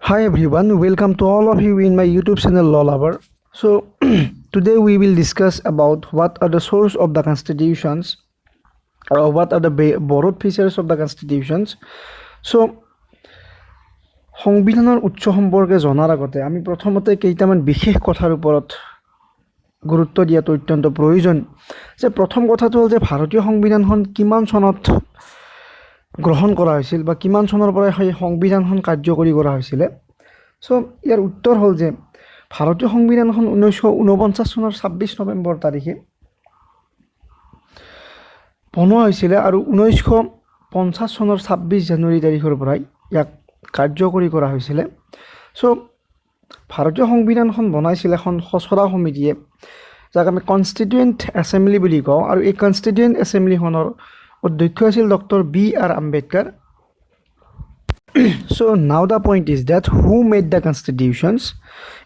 Hi everyone, welcome to all of you in my YouTube channel Law Lover. So today we will discuss about what are the source of the constitutions or what are the borrowed features of the constitutions. So সংবিধানৰ উৎস সম্পৰ্কে জনাৰ আগতে আমি প্ৰথমতে কেইটামান বিশেষ কথাৰ ওপৰত গুৰুত্ব দিয়াটো অত্যন্ত প্ৰয়োজন। যে প্ৰথম কথাটো হ'ল যে ভাৰতীয় সংবিধানখন কিমান চনত গ্ৰহণ কৰা হৈছিল বা কিমান চনৰ পৰা এই সংবিধানখন কাৰ্যকৰী কৰা হৈছিল। সো ইয়াৰ উত্তৰ হ'ল যে ভাৰতীয় সংবিধানখন 1949 চনৰ 26 নৱেম্বৰ তাৰিখে বনোৱা হৈছিল আৰু 1950 চনৰ 26 জানুৱাৰী তাৰিখৰ পৰা ইয়াক কাৰ্যকৰী কৰা হৈছিল। সো ভাৰতীয় সংবিধানখন বনাইছিল এখন খচৰা সমিতিয়ে, যাক আমি কনষ্টিটিউয়েণ্ট এছেম্বলি বুলি কওঁ, আৰু এই কনষ্টিটিউয়েণ্ট এছেম্বলিখনৰ অধ্যক্ষ আছিল doctor B.R. Ambedkar. So now the point is that who made the constitutions?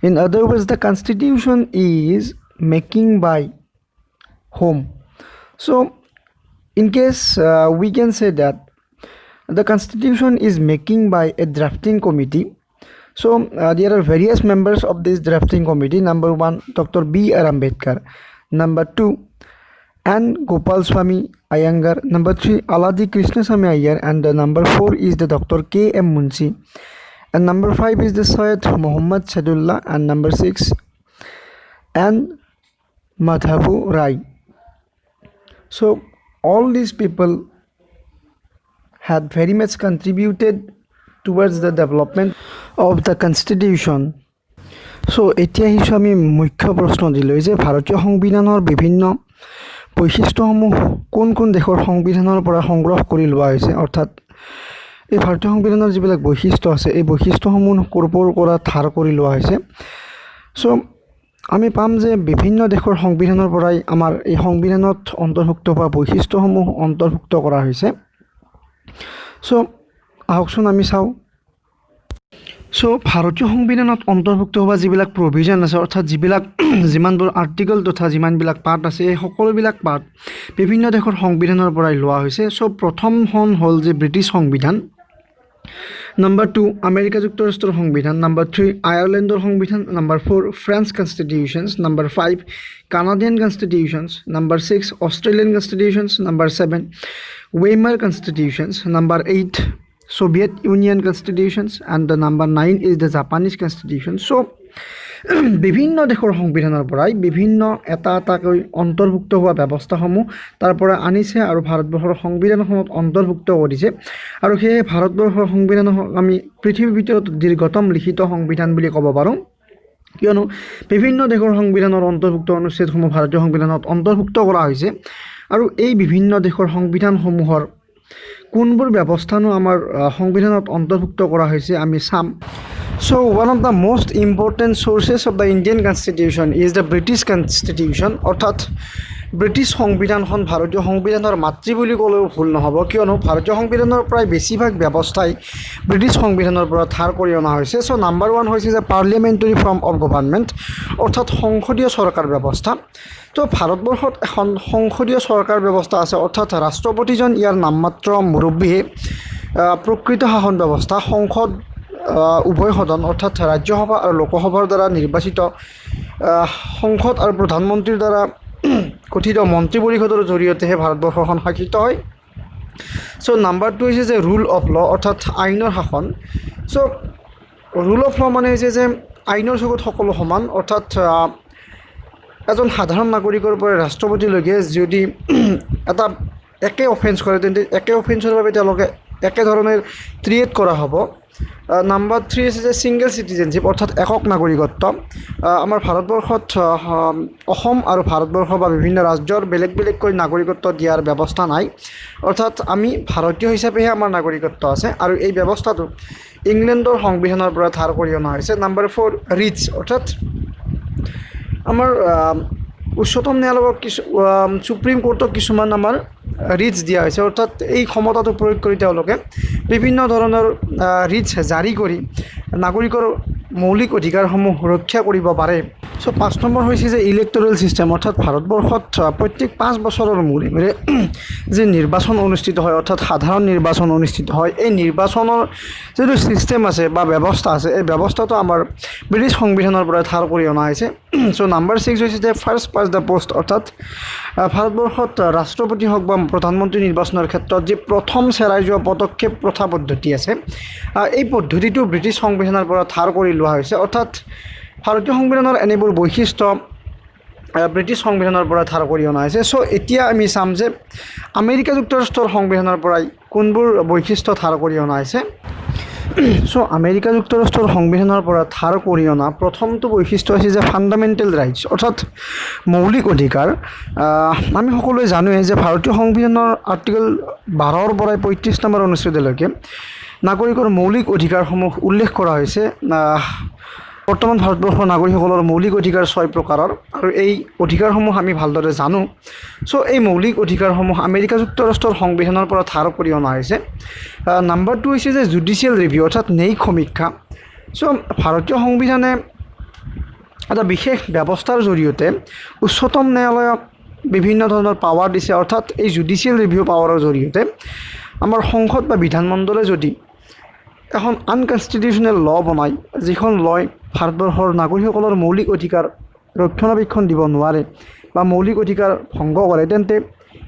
In other words, the constitution is making by whom? So in case we can say that the constitution is making by a drafting committee. So there are various members of this drafting committee. Number 1, Dr. B.R. Ambedkar. Number 2, N. Gopalswamy Iyengar. Number 3, Aladi Krishnaswamy Iyer. And number 4 is the Dr. K.M. Munshi. And number 5 is the Syed Muhammad Sadullah. And number 6, N. Madhavu Rai. So all these people had very much contributed towards the development of the constitution. So এতিয়া হিচাপে আমি মুখ্য প্ৰশ্ন দিলোঁ যে ভাৰতীয় সংবিধানৰ বিভিন্ন বৈশিষ্ট্যসমূহ কোন কোন দেশৰ সংবিধানৰ পৰা সংগ্ৰহ কৰি লোৱা হৈছে, অৰ্থাৎ এই ভাৰতীয় সংবিধানৰ যিবিলাক বৈশিষ্ট্য আছে এই বৈশিষ্ট্যসমূহ ক'ৰ পৰা ধাৰ কৰি লোৱা হৈছে। সো আমি পাম যে বিভিন্ন দেশৰ সংবিধানৰ পৰাই আমাৰ এই সংবিধানত অন্তৰ্ভুক্ত হোৱা বৈশিষ্ট্যসমূহ অন্তৰ্ভুক্ত কৰা হৈছে। সো আহকচোন আমি চাওঁ। সো ভাৰতীয় সংবিধানত অন্তৰ্ভুক্ত হোৱা যিবিলাক প্ৰভিজন আছে, অৰ্থাৎ যিমানবোৰ আৰ্টিকল তথা যিমানবিলাক পাৰ্ট আছে, এই সকলোবিলাক পাৰ্ট বিভিন্ন দেশৰ সংবিধানৰ পৰাই লোৱা হৈছে। সো প্ৰথমখন হ'ল যে ব্ৰিটিছ সংবিধান, নম্বৰ 2 আমেৰিকা যুক্তৰাষ্ট্ৰৰ সংবিধান, নম্বৰ 3 আয়াৰলেণ্ডৰ সংবিধান, number 4 French constitutions, number 5 Canadian constitutions, number 6 Australian constitutions, number 7 Weimar constitutions, number 8 Soviet Union constitutions, and the number 9 is the Japanese constitution. So বিভিন্ন দেশৰ সংবিধানৰ পৰাই বিভিন্ন এটাকৈ অন্তৰ্ভুক্ত হোৱা ব্যৱস্থাসমূহ তাৰ পৰা আনিছে আৰু ভাৰতবৰ্ষৰ সংবিধানখনত অন্তৰ্ভুক্ত কৰিছে। আৰু সেয়ে ভাৰতবৰ্ষৰ সংবিধানক আমি পৃথিৱীৰ ভিতৰত দীৰ্ঘতম লিখিত সংবিধান বুলি ক'ব পাৰোঁ, কিয়নো বিভিন্ন দেশৰ সংবিধানৰ অন্তৰ্ভুক্ত অনুচ্ছেদসমূহ ভাৰতীয় সংবিধানত অন্তৰ্ভুক্ত কৰা হৈছে। আৰু এই বিভিন্ন দেশৰ সংবিধানসমূহৰ কোনবোৰ ব্যৱস্থানো আমাৰ সংবিধানত অন্তৰ্ভুক্ত কৰা হৈছে আমি চাম। So one of the most important sources of the Indian constitution is the British constitution, অৰ্থাৎ ব্ৰিটিছ সংবিধানখন ভাৰতীয় সংবিধানৰ মাতৃ বুলি ক'লেও ভুল নহ'ব, কিয়নো ভাৰতীয় সংবিধানৰ প্ৰায় বেছিভাগ ব্যৱস্থাই ব্ৰিটিছ সংবিধানৰ পৰা ধাৰ কৰি অনা হৈছে। চ' নাম্বাৰ 1 হৈছে যে পাৰ্লিয়ামেণ্টাৰী ফৰ্ম অফ গভৰ্ণমেণ্ট, অৰ্থাৎ সংসদীয় চৰকাৰ ব্যৱস্থা। তো ভাৰতবৰ্ষত এখন সংসদীয় চৰকাৰ ব্যৱস্থা আছে, অৰ্থাৎ ৰাষ্ট্ৰপতিজন ইয়াৰ নামমাত্ৰ মুৰব্বীয়ে প্ৰকৃত শাসন ব্যৱস্থা সংসদ উভয় সদন অৰ্থাৎ ৰাজ্যসভা আৰু লোকসভাৰ দ্বাৰা নিৰ্বাচিত সংসদ আৰু প্ৰধানমন্ত্ৰীৰ দ্বাৰা গঠিত মন্ত্ৰী পৰিষদৰ জৰিয়তেহে ভাৰতবৰ্ষখন শাসিত হয়। চ' নাম্বাৰ 2 হৈছে যে ৰুল অফ ল, অৰ্থাৎ আইনৰ শাসন। চ' ৰুল অফ ল মানে হৈছে যে আইনৰ চকুত সকলো সমান, অৰ্থাৎ এজন সাধাৰণ নাগৰিকৰ পৰা ৰাষ্ট্ৰপতিলৈকে যদি এটা একে অফেন্স কৰে তেন্তে একে অফেন্সৰ বাবে তেওঁলোকে একেধৰণে ট্ৰিট কৰা হ'ব। নাম্বাৰ 3 হৈছে যে ছিংগল চিটিজেনশ্বিপ, অৰ্থাৎ একক নাগৰিকত্ব। আমাৰ ভাৰতবৰ্ষত অসম আৰু ভাৰতবৰ্ষ বা বিভিন্ন ৰাজ্যৰ বেলেগ বেলেগকৈ নাগৰিকত্ব দিয়াৰ ব্যৱস্থা নাই, অৰ্থাৎ আমি ভাৰতীয় হিচাপেহে আমাৰ নাগৰিকত্ব আছে, আৰু এই ব্যৱস্থাটো ইংলেণ্ডৰ সংবিধানৰ পৰা ধাৰ কৰি অনা হৈছে। নাম্বাৰ 4 ৰিটছ, অৰ্থাৎ আমাৰ উচ্চতম ন্যায়ালয়ক সুপ্ৰিম কোৰ্টক কিছুমান আমাৰ ৰিটছ দিয়া হৈছে, অৰ্থাৎ এই ক্ষমতাটো প্ৰয়োগ কৰি তেওঁলোকে বিভিন্ন ধৰণৰ ৰিটছ জাৰি কৰি নাগৰিকৰ মৌলিক অধিকাৰসমূহ সুৰক্ষা কৰিব পাৰে। সো 5 নম্বৰ হৈছে যে ইলেক্টৰেল ছিষ্টেম, অৰ্থাৎ ভাৰতবৰ্ষত প্ৰত্যেক 5 বছৰৰ মূৰে মূৰে যে নিৰ্বাচন অনুষ্ঠিত হয়, অৰ্থাৎ সাধাৰণ নিৰ্বাচন অনুষ্ঠিত হয়। এই নিৰ্বাচনৰ যিটো ছিষ্টেম আছে বা ব্যৱস্থা আছে, এই ব্যৱস্থাটো আমাৰ ব্ৰিটিছ সংবিধানৰ পৰা ধাৰ কৰি অনা হৈছে। চ' নাম্বাৰ 6 হৈছে যে ফাৰ্ষ্ট পাছ দ্য পোষ্ট, অৰ্থাৎ ভাৰতবৰ্ষত ৰাষ্ট্ৰপতি হওক বা প্ৰধানমন্ত্ৰী নিৰ্বাচনৰ ক্ষেত্ৰত যি প্ৰথম চেৰাই যোৱা পদক্ষেপ প্ৰথা পদ্ধতি আছে, এই পদ্ধতিটো ব্ৰিটিছ সংবিধানৰ পৰা ধাৰ কৰি লোৱা হৈছে। অৰ্থাৎ ভাৰতীয় সংবিধানৰ এনেবোৰ বৈশিষ্ট্য ব্ৰিটিছ সংবিধানৰ পৰা ধাৰ কৰি অনা হৈছে। চ' এতিয়া আমি চাম যে আমেৰিকা যুক্তৰাষ্ট্ৰৰ সংবিধানৰ পৰাই কোনবোৰ বৈশিষ্ট্য ধাৰ কৰি অনা হৈছে। চ' আমেৰিকা যুক্তৰাষ্ট্ৰৰ সংবিধানৰ পৰা ধাৰ কৰি অনা প্ৰথমটো বৈশিষ্ট্য হৈছে যে ফাণ্ডামেণ্টেল ৰাইটছ, অৰ্থাৎ মৌলিক অধিকাৰ। আমি সকলোৱে জানোৱে যে ভাৰতীয় সংবিধানৰ আৰ্টিকল 12ৰ পৰাই 35 নম্বৰ অনুচ্ছেদলৈকে নাগৰিকৰ মৌলিক অধিকাৰসমূহ উল্লেখ কৰা হৈছে। বৰ্তমান ভাৰতবৰ্ষৰ নাগৰিকসকলৰ মৌলিক অধিকাৰ 6 প্ৰকাৰৰ, আৰু এই অধিকাৰসমূহ আমি ভালদৰে জানো। চ' এই মৌলিক অধিকাৰসমূহ আমেৰিকা যুক্তৰাষ্ট্ৰৰ সংবিধানৰ পৰা ধাৰ কৰি অনা হৈছে। নাম্বাৰ 2 হৈছে যে জুডিচিয়েল ৰিভিউ, অৰ্থাৎ ন্যায়িক সমীক্ষা। চ' ভাৰতীয় সংবিধানে এটা বিশেষ ব্যৱস্থাৰ জৰিয়তে উচ্চতম ন্যায়ালয়ক বিভিন্ন ধৰণৰ পাৱাৰ দিছে, অৰ্থাৎ এই জুডিচিয়েল ৰিভিউ পাৱাৰৰ জৰিয়তে আমাৰ সংসদ বা বিধানমণ্ডলে যদি এখন আনকনষ্টিটিউচনেল ল বনায়, যিখন লয় ভাৰতবৰ্ষৰ নাগৰিকসকলৰ মৌলিক অধিকাৰ ৰক্ষণাবেক্ষণ দিব নোৱাৰে বা মৌলিক অধিকাৰ ভংগ কৰে, তেন্তে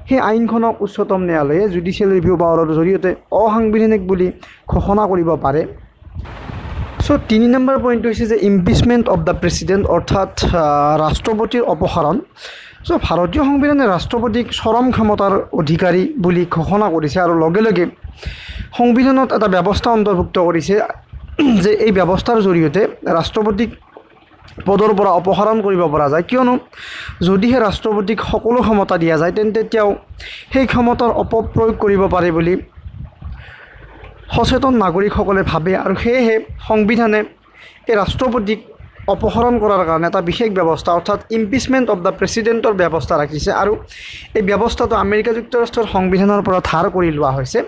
সেই আইনখনক উচ্চতম ন্যায়ালয়ে জুডিচিয়েল ৰিভিউ পাৱাৰৰ জৰিয়তে অসাংবিধানিক বুলি ঘোষণা কৰিব পাৰে। চ' 3 নম্বৰ পইণ্টটো হৈছে যে ইম্পিচমেণ্ট অফ দ্য প্ৰেচিডেণ্ট, অৰ্থাৎ ৰাষ্ট্ৰপতিৰ অপসাৰণ। চ' ভাৰতীয় সংবিধানে ৰাষ্ট্ৰপতিক চৰম ক্ষমতাৰ অধিকাৰী বুলি ঘোষণা কৰিছে, আৰু লগে লগে সংবিধানত এটা ব্যৱস্থা অন্তৰ্ভুক্ত কৰিছে যে এই ব্যৱস্থাৰ জৰিয়তে ৰাষ্ট্ৰপতিক পদৰ পৰা অপসাৰণ কৰিব পৰা যায়, কিয়নো যদিহে ৰাষ্ট্ৰপতিক সকলো ক্ষমতা দিয়া যায় তেন্তে তেওঁ সেই ক্ষমতাৰ অপপ্ৰয়োগ কৰিব পাৰে বুলি সচেতন নাগৰিকসকলে ভাবে, আৰু সেয়েহে সংবিধানে এই ৰাষ্ট্ৰপতিক অপসাৰণ কৰাৰ কাৰণে এটা বিশেষ ব্যৱস্থা, অৰ্থাৎ ইম্পিচমেণ্ট অফ দ্য প্ৰেচিডেণ্টৰ ব্যৱস্থা ৰাখিছে, আৰু এই ব্যৱস্থাটো আমেৰিকা যুক্তৰাষ্ট্ৰৰ সংবিধানৰ পৰা ধাৰ কৰি লোৱা হৈছে।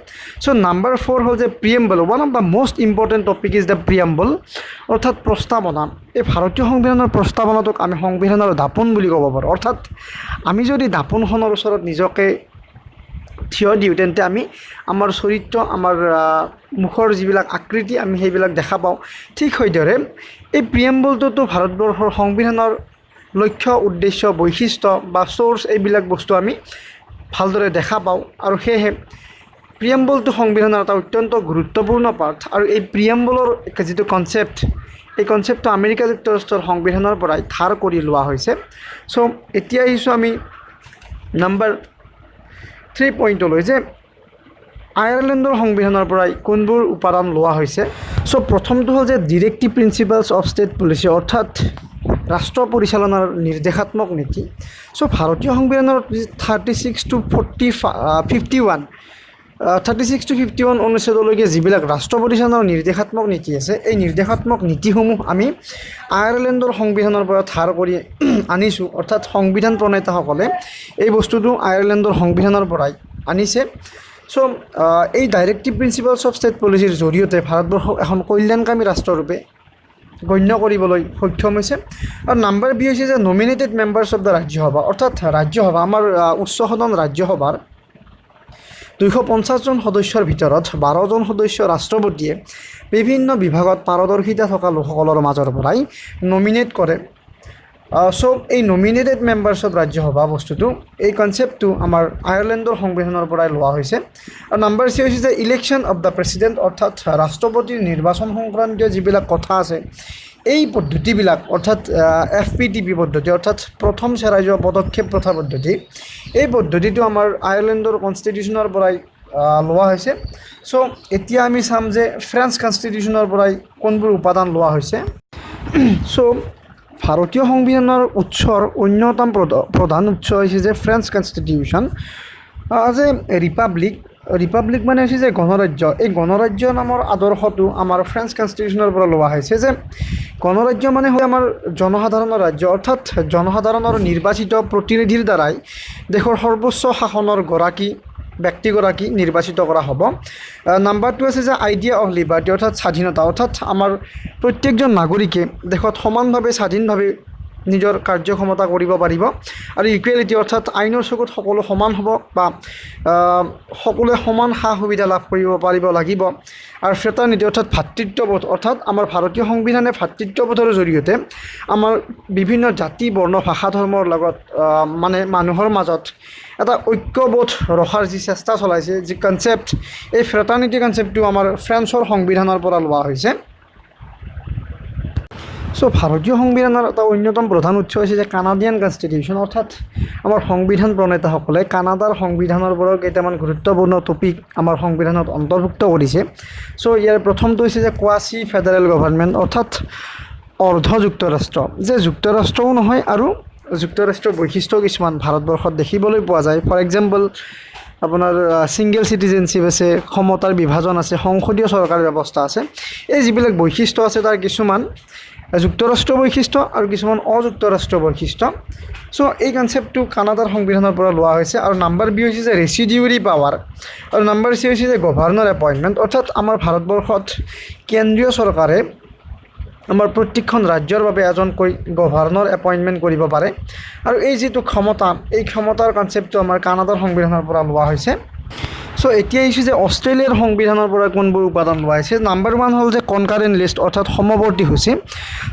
চ' নাম্বাৰ 4 হ'ল যে preamble. One of the most important topic is the preamble, অৰ্থাৎ প্ৰস্তাৱনা। এই ভাৰতীয় সংবিধানৰ প্ৰস্তাৱনাটোক আমি সংবিধানৰ দাপোন বুলি ক'ব পাৰোঁ। অৰ্থাৎ আমি যদি দাপোনখনৰ ওচৰত নিজকে থিয় দিওঁ তেন্তে আমি আমাৰ চৰিত্ৰ, আমাৰ মুখৰ যিবিলাক আকৃতি আমি সেইবিলাক দেখা পাওঁ। ঠিক সেইদৰে এই প্ৰিএম্বলটোতো ভাৰতবৰ্ষৰ সংবিধানৰ লক্ষ্য, উদ্দেশ্য, বৈশিষ্ট্য বা চ'ৰ্চ, এইবিলাক বস্তু আমি ভালদৰে দেখা পাওঁ, আৰু সেয়েহে প্ৰিএম্বলটো সংবিধানৰ এটা অত্যন্ত গুৰুত্বপূৰ্ণ পাৰ্ট। আৰু এই প্ৰিএম্বলৰ যিটো কনচেপ্ট, এই কনচেপ্টটো আমেৰিকা যুক্তৰাষ্ট্ৰৰ সংবিধানৰ পৰাই ধাৰ কৰি লোৱা হৈছে। চ' এতিয়া আহিছোঁ আমি নাম্বাৰ 3 পইণ্টলৈ, যে আয়াৰলেণ্ডৰ সংবিধানৰ পৰাই কোনবোৰ উপাদান লোৱা হৈছে। চ' প্ৰথমটো হ'ল যে ডিৰেক্টিভ প্ৰিন্সিপালছ অফ ষ্টেট পলিচি, অৰ্থাৎ ৰাষ্ট্ৰ পৰিচালনাৰ নিৰ্দেশাত্মক নীতি। চ' ভাৰতীয় সংবিধানৰ 36 to 51 অনুচ্ছেদলৈকে যিবিলাক ৰাষ্ট্ৰ পৰিচালনাৰ নিৰ্দেশাত্মক নীতি আছে, এই নিৰ্দেশাত্মক নীতিসমূহ আমি আয়াৰলেণ্ডৰ সংবিধানৰ পৰা ধাৰ কৰি আনিছোঁ, অৰ্থাৎ সংবিধান প্ৰণেতাসকলে এই বস্তুটো আয়াৰলেণ্ডৰ সংবিধানৰ পৰাই আনিছে। চ' এই ডাইৰেক্টিভ প্ৰিন্সিপালছ অফ ষ্টেট পলিচিৰ জৰিয়তে ভাৰতবৰ্ষক এখন কল্যাণকামী ৰাষ্ট্ৰৰূপে গণ্য কৰিবলৈ সক্ষম হৈছে। আৰু নাম্বাৰ বি হৈছে যে nominated members of the Rajya Sabha, অৰ্থাৎ ৰাজ্যসভা, আমাৰ উচ্চ সদন ৰাজ্যসভাৰ 250জন সদস্যৰ ভিতৰত 12জন সদস্য ৰাষ্ট্ৰপতিয়ে বিভিন্ন বিভাগত পাৰদৰ্শিতা থকা লোকসকলৰ মাজৰ পৰাই নমিনেট কৰে। চ' এই নমিনেটেড মেম্বাৰ্ছ অফ ৰাজ্যসভা বস্তুটো, এই কনচেপ্টটো আমাৰ আয়াৰলেণ্ডৰ সংবিধানৰ পৰাই লোৱা হৈছে। আৰু নাম্বাৰ চি হৈছে যে ইলেকশ্যন অফ দ্য প্ৰেচিডেণ্ট, অৰ্থাৎ ৰাষ্ট্ৰপতিৰ নিৰ্বাচন সংক্ৰান্তীয় যিবিলাক কথা আছে, এই পদ্ধতিবিলাক, অৰ্থাৎ FPTP পদ্ধতি, অৰ্থাৎ প্ৰথম চেৰাই যোৱা পদক্ষেপ প্ৰথা পদ্ধতি, এই পদ্ধতিটো আমাৰ আয়াৰলেণ্ডৰ কনষ্টিটিউশ্যনৰ পৰাই লোৱা হৈছে। চ' এতিয়া আমি চাম যে ফ্ৰেঞ্চ কনষ্টিটিউশ্যনৰ পৰাই কোনবোৰ উপাদান লোৱা হৈছে। চ' ভাৰতীয় সংবিধানৰ উৎসৰ অন্যতম প্ৰধান উৎস হৈছে যে ফ্ৰেঞ্চ কনষ্টিটিউশ্যন। যে ৰিপাব্লিক মানে হৈছে যে গণৰাজ্য। এই গণৰাজ্য নামৰ আদৰ্শটো আমাৰ ফ্ৰেঞ্চ কনষ্টিটিউশ্যনৰ পৰা লোৱা হৈছে, যে গণৰাজ্য মানে হ'ল আমাৰ জনসাধাৰণৰ ৰাজ্য, অৰ্থাৎ জনসাধাৰণৰ নিৰ্বাচিত প্ৰতিনিধিৰ দ্বাৰাই দেশৰ সৰ্বোচ্চ শাসনৰ ব্যক্তিগৰাকী নিৰ্বাচিত কৰা হ'ব। নাম্বাৰ 2 আছে যে আইডিয়া অফ লিবাৰ্টি, অৰ্থাৎ স্বাধীনতা, অৰ্থাৎ আমাৰ প্ৰত্যেকজন নাগৰিকে দেশত সমানভাৱে স্বাধীনভাৱে নিজৰ কাৰ্যক্ষমতা কৰিব পাৰিব আৰু ইকুৱেলিটি অৰ্থাৎ আইনৰ চকুত সকলো সমান হ'ব বা সকলোৱে সমান সা সুবিধা লাভ কৰিব পাৰিব লাগিব আৰু ফ্ৰেটাৰ্নিটি অৰ্থাৎ ভাতৃত্ববোধ অৰ্থাৎ আমাৰ ভাৰতীয় সংবিধানে ভাতৃত্ববোধৰ জৰিয়তে আমাৰ বিভিন্ন জাতি বৰ্ণ ভাষা ধৰ্মৰ লগত মানে মানুহৰ মাজত এটা ঐক্যবোধ ৰখাৰ যি চেষ্টা চলাইছে যি কনচেপ্ট এই ফ্ৰেটাৰ্নিটি কনচেপ্টটো আমাৰ ফ্ৰেন্সৰ সংবিধানৰ পৰা লোৱা হৈছে সো ভাৰতীয় সংবিধানৰ এটা অন্যতম প্ৰধান উৎস হৈছে যে কানাডিয়ান কনষ্টিটিউশ্যন অৰ্থাৎ আমাৰ সংবিধান প্ৰণেতাসকলে কানাডাৰ সংবিধানৰ পৰা কেইটামান গুৰুত্বপূৰ্ণ টপিক আমাৰ সংবিধানত অন্তৰ্ভুক্ত কৰিছে সো ইয়াৰ প্ৰথমটো হৈছে যে কোৱাচি ফেডাৰেল গভৰ্ণমেণ্ট অৰ্থাৎ অৰ্ধ যুক্তৰাষ্ট্ৰ যে যুক্তৰাষ্ট্ৰও নহয় আৰু যুক্তৰাষ্ট্ৰৰ বৈশিষ্ট্য কিছুমান ভাৰতবৰ্ষত দেখিবলৈ পোৱা যায় ফৰ এক্সাম্পল আপোনাৰ ছিংগল চিটিজেনশ্বিপ আছে ক্ষমতাৰ বিভাজন আছে সংসদীয় চৰকাৰ ব্যৱস্থা আছে এই যিবিলাক বৈশিষ্ট্য আছে তাৰ কিছুমান যুক্তৰাষ্ট্ৰ বৈশিষ্ট্য আৰু কিছুমান অযুক্তৰাষ্ট্ৰ বৈশিষ্ট্য সো এই কনচেপ্টটো কানাডাৰ সংবিধানৰ পৰা লোৱা হৈছে আৰু নাম্বাৰ বি হৈছে যে ৰেচিডিউৰি পাৱাৰ আৰু নাম্বাৰ চি হৈছে যে গভৰ্ণৰ এপইণ্টমেণ্ট অৰ্থাৎ আমাৰ ভাৰতবৰ্ষত কেন্দ্ৰীয় চৰকাৰে আমাৰ প্ৰত্যেকখন ৰাজ্যৰ বাবে এজনকৈ গভৰ্ণৰ এপইণ্টমেণ্ট কৰিব পাৰে আৰু এই যিটো ক্ষমতা এই ক্ষমতাৰ কনচেপ্টটো আমাৰ কানাডাৰ সংবিধানৰ পৰা লোৱা হৈছে সো এতিয়া আহিছোঁ যে অষ্ট্ৰেলিয়াৰ সংবিধানৰ পৰা কোনবোৰ উপাদান লোৱা হৈছে নাম্বাৰ ওৱান হ'ল যে কনকাৰেণ্ট লিষ্ট অৰ্থাৎ সমৱৰ্তী সূচী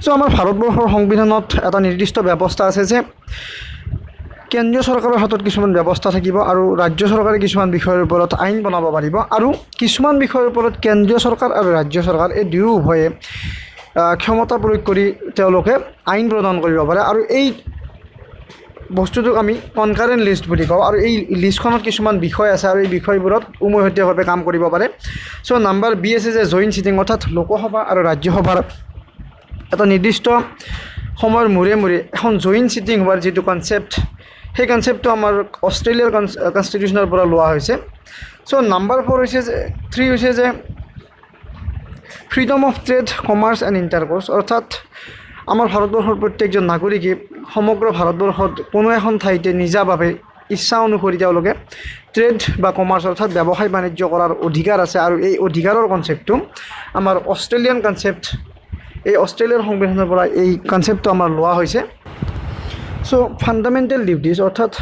সো আমাৰ ভাৰতবৰ্ষৰ সংবিধানত এটা নিৰ্দিষ্ট ব্যৱস্থা আছে যে কেন্দ্ৰীয় চৰকাৰৰ হাতত কিছুমান ব্যৱস্থা থাকিব আৰু ৰাজ্য চৰকাৰে কিছুমান বিষয়ৰ ওপৰত আইন বনাব পাৰিব আৰু কিছুমান বিষয়ৰ ওপৰত কেন্দ্ৰীয় চৰকাৰ আৰু ৰাজ্য চৰকাৰ এই দুয়ো উভয়ে ক্ষমতা প্ৰয়োগ কৰি তেওঁলোকে আইন প্ৰদান কৰিব পাৰে আৰু এই বস্তুটোক আমি কনকাৰেণ্ট লিষ্ট বুলি কওঁ আৰু এই লিষ্টখনত কিছুমান বিষয় আছে আৰু এই বিষয়বোৰত উমৈহতীয়াভাৱে কাম কৰিব পাৰে সো নাম্বাৰ বি আছে যে জইণ্ট চিটিং অৰ্থাৎ লোকসভা আৰু ৰাজ্যসভাৰ এটা নিৰ্দিষ্ট সময়ৰ মূৰে মূৰে এখন জইণ্ট চিটিং হোৱাৰ যিটো কনচেপ্ট সেই কনচেপ্টটো আমাৰ অষ্ট্ৰেলিয়াৰ কনষ্টিটিউশ্যনৰ পৰা লোৱা হৈছে সো নাম্বাৰ ফ'ৰ হৈছে যে থ্ৰী হৈছে যে freedom of trade commerce and intercourse অৰ্থাৎ আমাৰ ভাৰতবৰ্ষৰ প্ৰত্যেকজন নাগৰিকে সমগ্ৰ ভাৰতবৰ্ষত কোনো এখন ঠাইতে নিজাভাৱে ইচ্ছা অনুসৰি তেওঁলোকে ট্ৰেড বা কমাৰ্চ অৰ্থাৎ ব্যৱসায় বাণিজ্য কৰাৰ অধিকাৰ আছে আৰু এই অধিকাৰৰ কনচেপ্টটো আমাৰ অষ্ট্ৰেলিয়ান কনচেপ্ট এই অষ্ট্ৰেলিয়াৰ সংবিধানৰ পৰা এই কনচেপ্টটো আমাৰ লোৱা হৈছে সো ফাণ্ডামেণ্টেল ডিউটিজ অৰ্থাৎ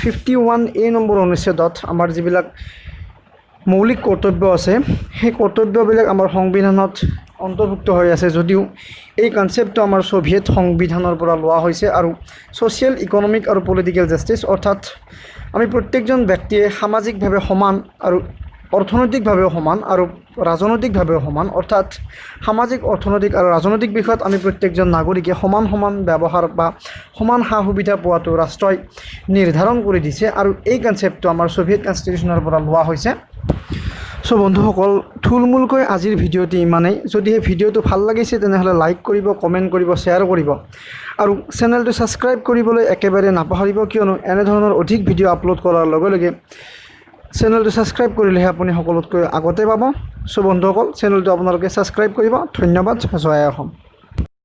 51A নম্বৰ অনুচ্ছেদত আমাৰ যিবিলাক মৌলিক কৰ্তব্য আছে সেই কৰ্তব্যবিলাক আমাৰ সংবিধানত অন্তৰ্ভুক্ত হৈ আছে যদিও এই কনচেপ্টটো আমাৰ ছ'ভিয়েট সংবিধানৰ পৰা লোৱা হৈছে আৰু ছ'চিয়েল ইকনমিক আৰু পলিটিকেল জাষ্টিছ অৰ্থাৎ আমি প্ৰত্যেকজন ব্যক্তিয়ে সামাজিকভাৱে সমান আৰু অৰ্থনৈতিকভাৱেও সমান আৰু ৰাজনৈতিকভাৱেও সমান অৰ্থাৎ সামাজিক অৰ্থনৈতিক আৰু ৰাজনৈতিক বিষয়ত আমি প্ৰত্যেকজন নাগৰিকে সমান সমান ব্যৱহাৰ বা সমান সা সুবিধা পোৱাটো ৰাষ্ট্ৰই নিৰ্ধাৰণ কৰি দিছে আৰু এই কনচেপ্টটো আমাৰ ছ'ভিয়েট কনষ্টিটিউশ্যনৰ পৰা লোৱা হৈছে সো বন্ধুসকল থুলমূলকৈ আজিৰ ভিডিঅ'টি ইমানেই যদি এই ভিডিঅ'টো ভাল লাগিছে তেনেহ'লে লাইক কৰিব কমেণ্ট কৰিব শ্বেয়াৰ কৰিব আৰু চেনেলটো ছাবস্ক্ৰাইব কৰিবলৈ একেবাৰে নাপাহৰিব কিয়নো এনেধৰণৰ অধিক ভিডিঅ' আপলোড কৰাৰ লগে লগে চেনেলটো ছাবস্ক্ৰাইব কৰিলেহে আপুনি সকলোতকৈ আগতে পাব সো বন্ধুসকল চেনেলটো আপোনালোকে ছাবস্ক্ৰাইব কৰিব ধন্যবাদ জয় অসম